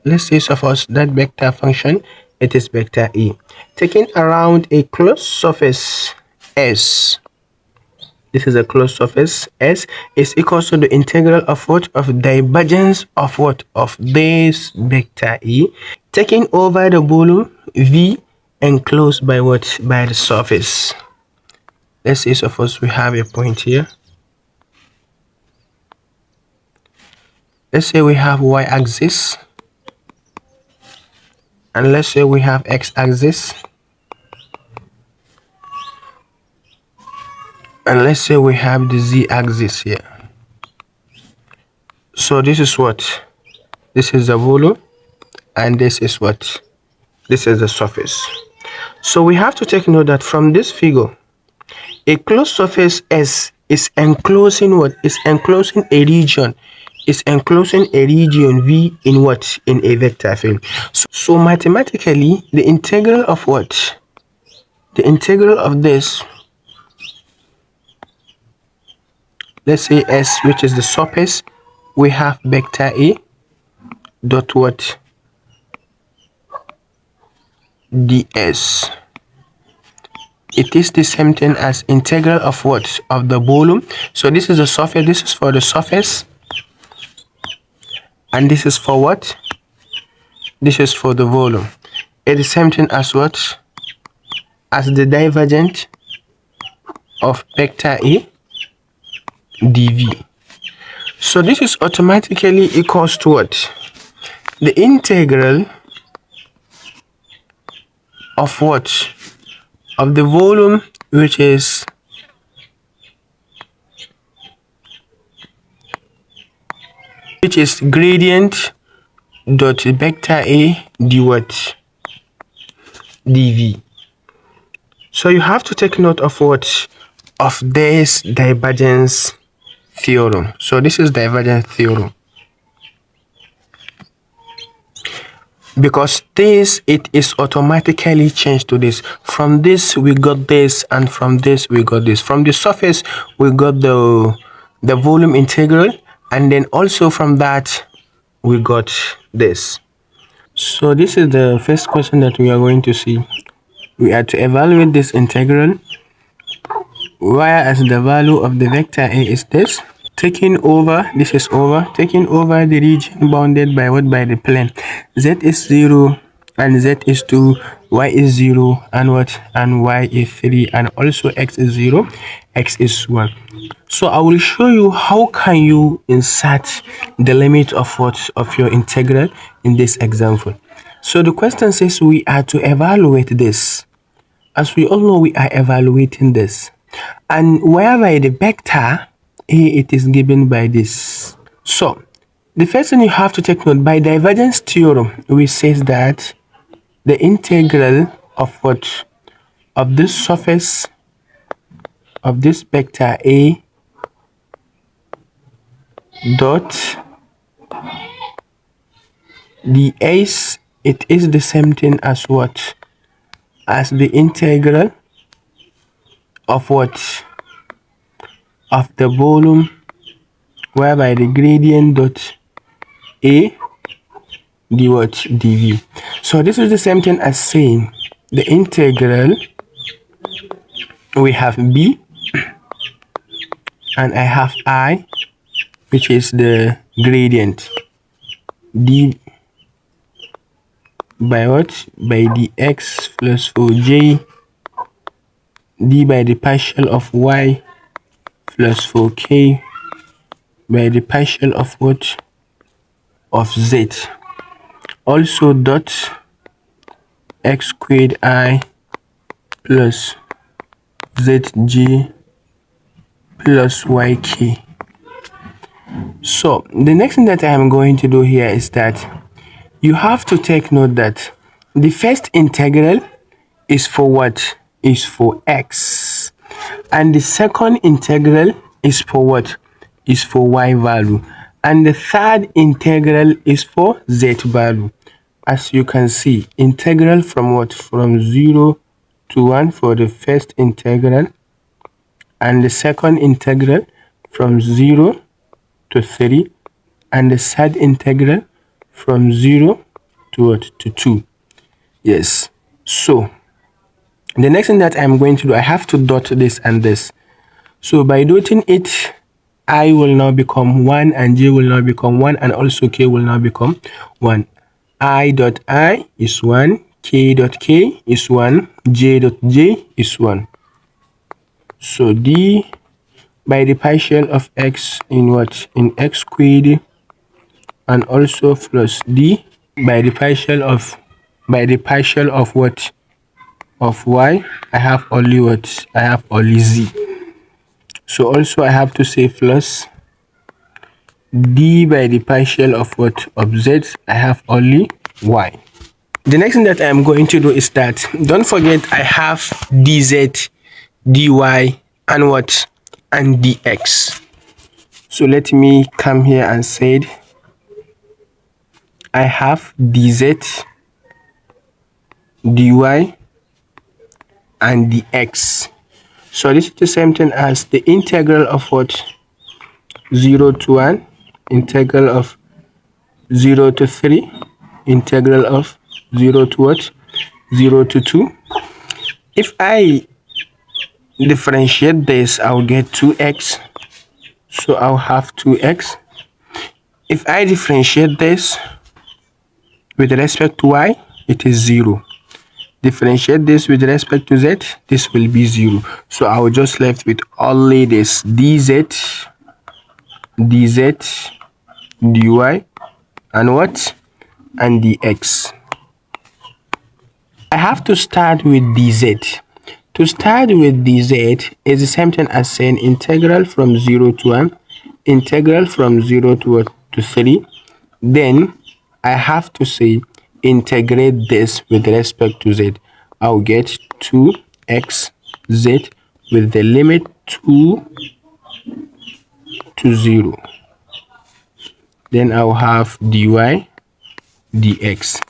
let's say suppose that vector function, it is vector E, taking around a closed surface S. This is a closed surface S is equals to the integral of what? Of divergence of what? Of this vector E, taking over the volume V enclosed by what? By the surface. Let's say suppose we have a point here. Let's say we have y-axis, and let's say we have x-axis, and let's say we have the z-axis here. So this is what? This is the volume, and this is what? This is the surface. So we have to take note that from this figure, a closed surface S is enclosing what? Is enclosing a region. Is enclosing a region V in what? In a vector field. So mathematically, the integral of what? The integral of this, let's say S, which is the surface, we have vector A dot what? ds. It is the same thing as integral of what? Of the volume. So this is the surface, this is for the surface, and this is for what? This is for the volume. It is the same thing as what? As the divergence of vector A dv. So this is automatically equals to what? The integral of what? Of the volume, which is gradient dot vector A d what? dv. So you have to take note of what? Of this divergence theorem. So this is divergence theorem, because this, it is automatically changed to this. From this we got this, and from this we got this. From the surface we got the volume integral, and then also from that we got this. So this is the first question that we are going to see. We are to evaluate this integral, whereas the value of the vector A is this, taking over, this is over, taking over the region bounded by what? By the plane. Z is 0 and Z is 2, Y is 0 and what? And Y is 3, and also X is 0, X is 1. So I will show you how can you insert the limit of what? Of your integral in this example. So the question says we are to evaluate this. As we all know, we are evaluating this, and whereby the vector A, it is given by this. So the first thing you have to take note, by divergence theorem, we says that the integral of what? Of this surface of this vector A dot ds, it is the same thing as what? As the integral of what? Of the volume, whereby the gradient dot A d what? dv. So this is the same thing as saying the integral, we have B and I have I, which is the gradient, d by what? By dx plus 4j d by the partial of y plus 4k by the partial of what? Of z. Also dot x squared I plus zj plus yk. So the next thing that I am going to do here is that you have to take note that the first integral is for what? Is for x, and the second integral is for what? Is for y value, and the third integral is for z value. As you can see, integral from what? From 0 to 1 for the first integral, and the second integral from 0 to 3, and the third integral from 0 to what? To 2. Yes. So the next thing that I'm going to do, I have to dot this and this. So by dotting it, I will now become 1 and j will now become 1 and also k will now become 1. I dot I is 1, k dot k is 1, j dot j is 1. So d by the partial of x in what? In x squared, and also plus d by the partial of what? Of y. I have only what? I have only z. So also I have to say plus d by the partial of what? Of z. I have only y. The next thing that I'm going to do is that, don't forget I have dz, dy, and what? And dx. So let me come here and say I have dz, dy, and dx. So this is the same thing as the integral of what? 0 to 1, integral of 0 to 3, integral of 0 to what? 0 to 2. If I differentiate this, I'll get 2x. So I'll have 2x. If I differentiate this with respect to y, it is 0. Differentiate this with respect to z, this will be 0. So I will just left with only this dz, dy, and what? And dx. I have to start with dz. To start with dz is the same thing as saying integral from 0 to 1, integral from 0 to 3. Then I have to say integrate this with respect to z. I'll get 2xz with the limit 2 to 0. Then I'll have dy dx.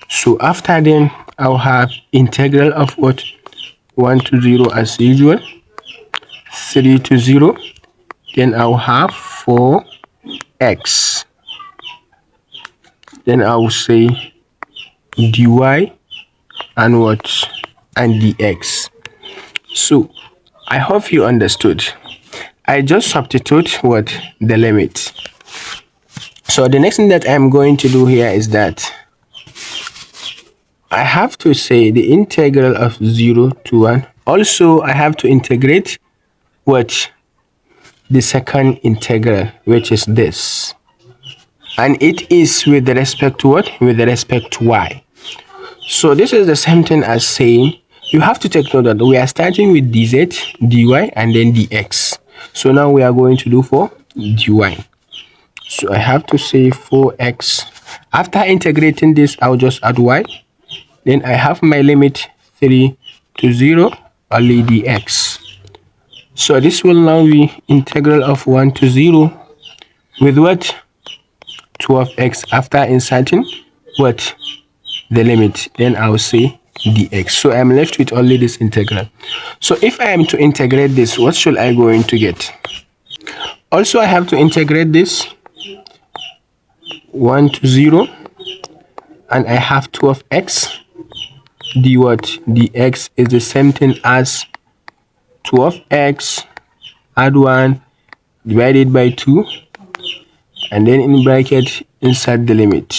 So after then I'll have integral of what? 1 to 0 as usual, 3 to 0. Then I'll have 4x. Then I will say dy and what? And dx. So I hope you understood. I just substitute what? The limit. So the next thing that I'm going to do here is that I have to say the integral of 0 to 1. Also, I have to integrate what? The second integral, which is this. And it is with respect to what? With respect to y. So this is the same thing as saying, you have to take note that we are starting with dz, dy, and then dx. So now we are going to do for dy. So I have to say 4x. After integrating this, I'll just add y. Then I have my limit 3 to 0, only dx. So this will now be integral of 1 to 0 with what? 12x. After inserting what? The limit. Then I'll say dx. So I'm left with only this integral. So if I am to integrate this, what should I going to get? Also, I have to integrate this 1 to 0, and I have 12x. D what? Dx is the same thing as 12x add 1 divided by 2, and then in bracket insert the limit.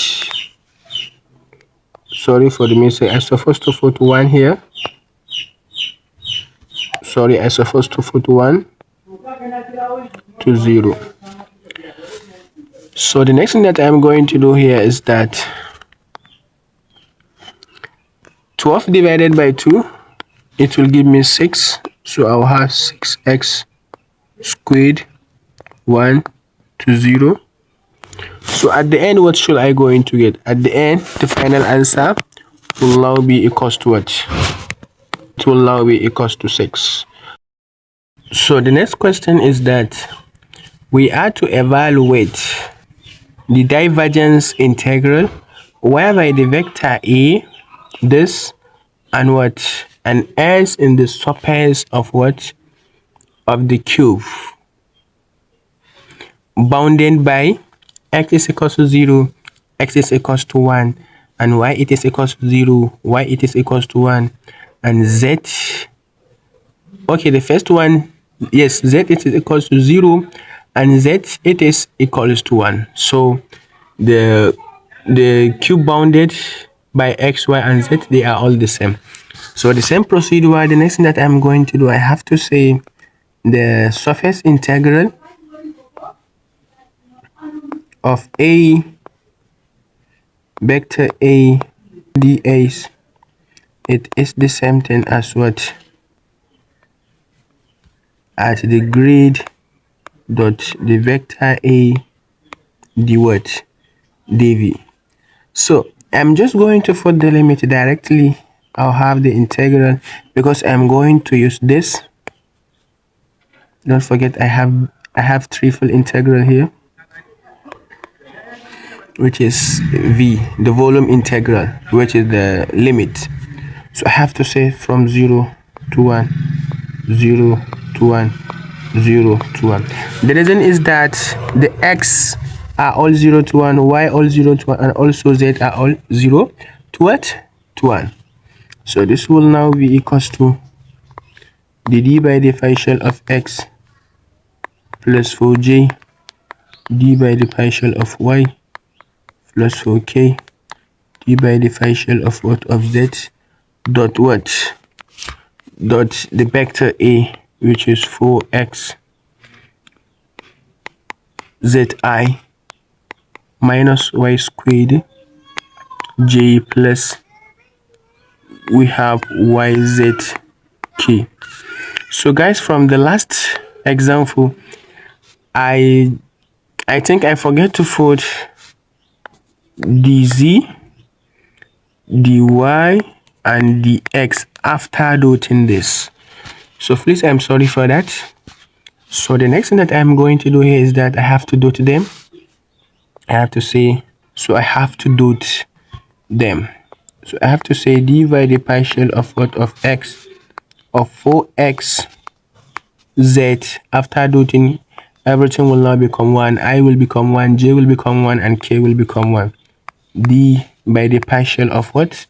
Sorry for the mistake. I'm supposed to put 1 here. Sorry, I'm supposed to put 1 to 0. So the next thing that I'm going to do here is that 12 divided by 2, it will give me 6. So I'll have 6x squared 1 to 0. So at the end, what should I going to get? At the end, the final answer will now be equals to what? It will now be equals to 6. So the next question is that we are to evaluate the divergence integral whereby the vector a, this, and what? And s in the surface of what? Of the cube, bounded by x is equals to 0, x is equals to 1, and y it is equals to 0, y it is equals to 1, and z, okay, the first one, yes, z it is equals to 0 and z it is equals to 1. So the cube bounded by x, y, and z, they are all the same. So the same procedure, the next thing that I'm going to do, I have to say the surface integral of a vector a dx, it is the same thing as what? As the grid dot the vector a d what? dv. So I'm just going to put the limit directly. I'll have the integral because I'm going to use this. Don't forget I have triple integral here, which is v, the volume integral, which is the limit. So I have to say from 0 to 1, 0 to 1, 0 to 1. The reason is that the x are all 0 to 1, y all 0 to 1, and also z are all 0 to what? To 1. So this will now be equals to the d by the partial of x plus 4j d by the partial of y plus 4k d by the partial of what? Of z dot what? Dot the vector a, which is 4x zi minus y squared j plus we have yzk. So guys, from the last example, I think I forget to put dz, dy, and dx after dotting this. So please, I'm sorry for that. So the next thing that I'm going to do here is that I have to dot them. I have to say, so I have to dot them. So I have to say d by the partial of what? Of x of 4x z. After dotting, everything will now become 1. I will become 1, j will become 1, and k will become 1. D by the partial of what?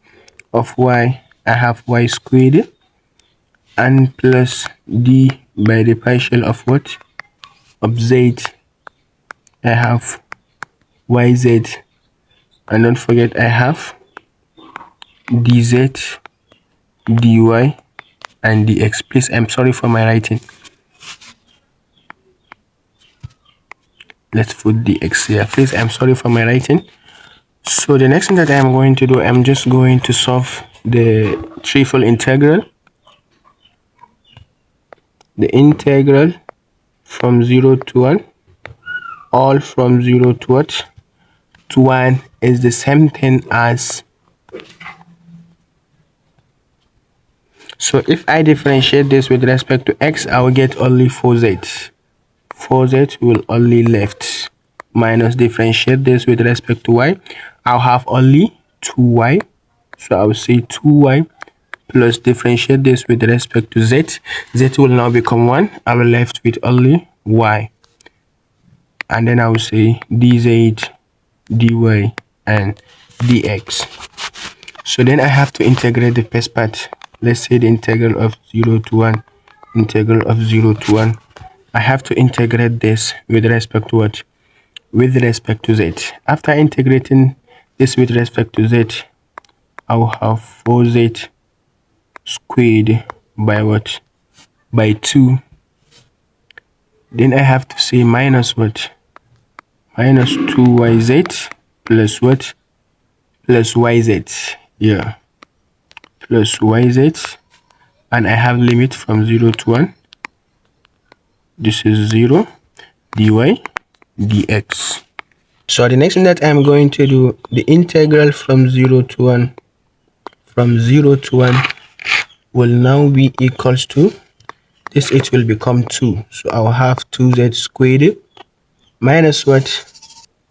Of y. I have y squared, and plus d by the partial of what? Of z. I have yz, and don't forget I have dz, dy, and dx. Please, I'm sorry for my writing. Let's put dx here. Please, I'm sorry for my writing. So the next thing that I'm going to do, I'm just going to solve the triple integral. The integral from 0 to 1, all from 0 to what? To 1 is the same thing as, so if I differentiate this with respect to x, I will get only 4z. 4z will only left, minus differentiate this with respect to y, I'll have only 2y. So I will say 2y plus differentiate this with respect to z. Z will now become 1. I will left with only y. And then I will say dz, dy, and dx. So then I have to integrate the first part. Let's say the integral of 0 to 1, integral of 0 to 1. I have to integrate this with respect to what? With respect to z. After integrating this with respect to z, I will have 4z squared by what? By 2. Then I have to say minus what? Minus 2yz plus what? Plus yz. Yeah. Plus yz. And I have limit from 0 to 1. This is 0. dy dx. So the next thing that I'm going to do, the integral from 0 to 1, from 0 to 1 will now be equals to this. It will become 2. So I will have 2z squared minus what?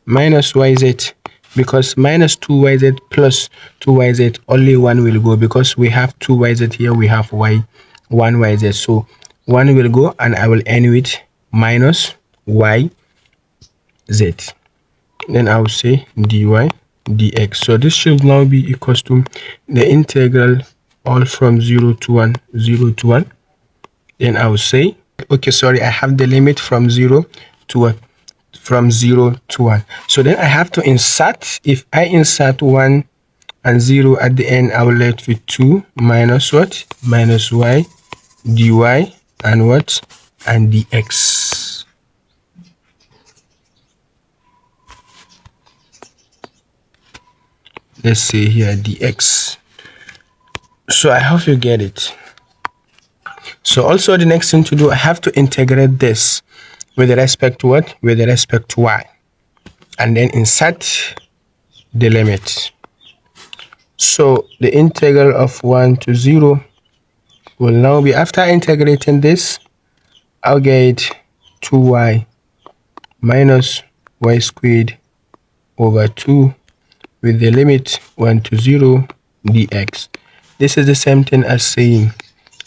Minus yz, because minus 2yz plus 2yz, only 1 will go, because we have 2yz here, we have 1 yz, so 1 will go, and I will end with minus yz. Then I will say dy dx. So this should now be equals to the integral all from 0 to 1, 0 to 1. Then I will say, okay, sorry, I have the limit from 0 to 1. From 0 to 1. So then I have to insert, if I insert 1 and 0 at the end, I will left with 2 minus what? Minus y dy and what? And dx. Let's say here dx. So I hope you get it. So also the next thing to do, I have to integrate this with respect to what? With respect to y. And then insert the limit. So the integral of 1 to 0 will now be, after integrating this, I'll get 2y minus y squared over 2 with the limit 1 to 0 dx. This is the same thing as saying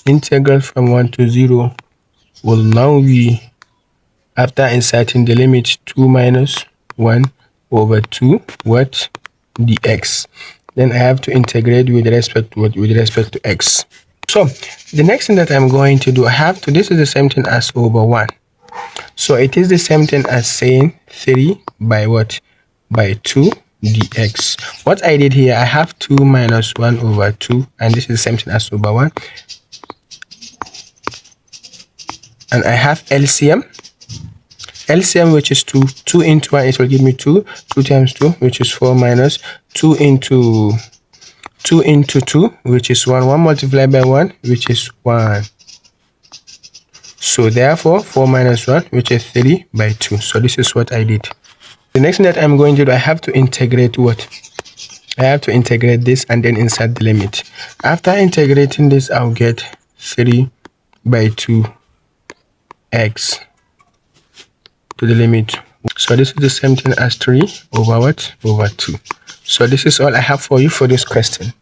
integral from 1 to 0 will now be, after inserting the limit, 2 minus 1 over 2 what? Dx. Then I have to integrate with respect to what? With respect to x. So the next thing that I'm going to do, I have to, this is the same thing as over 1. So it is the same thing as saying 3 by what? By 2 dx. What I did here, I have 2 minus 1 over 2, and this is the same thing as over 1. And I have LCM. LCM, which is 2. 2 into 1, it will give me 2. 2 times 2, which is 4, minus 2 into 2, which is 1. 1 multiplied by 1, which is 1. So therefore, 4 minus 1, which is 3 by 2. So this is what I did. The next thing that I'm going to do, I have to integrate what? I have to integrate this and then insert the limit. After integrating this, I'll get 3 by 2 x to the limit. So this is the same thing as 3 over what? Over 2. So this is all I have for you for this question.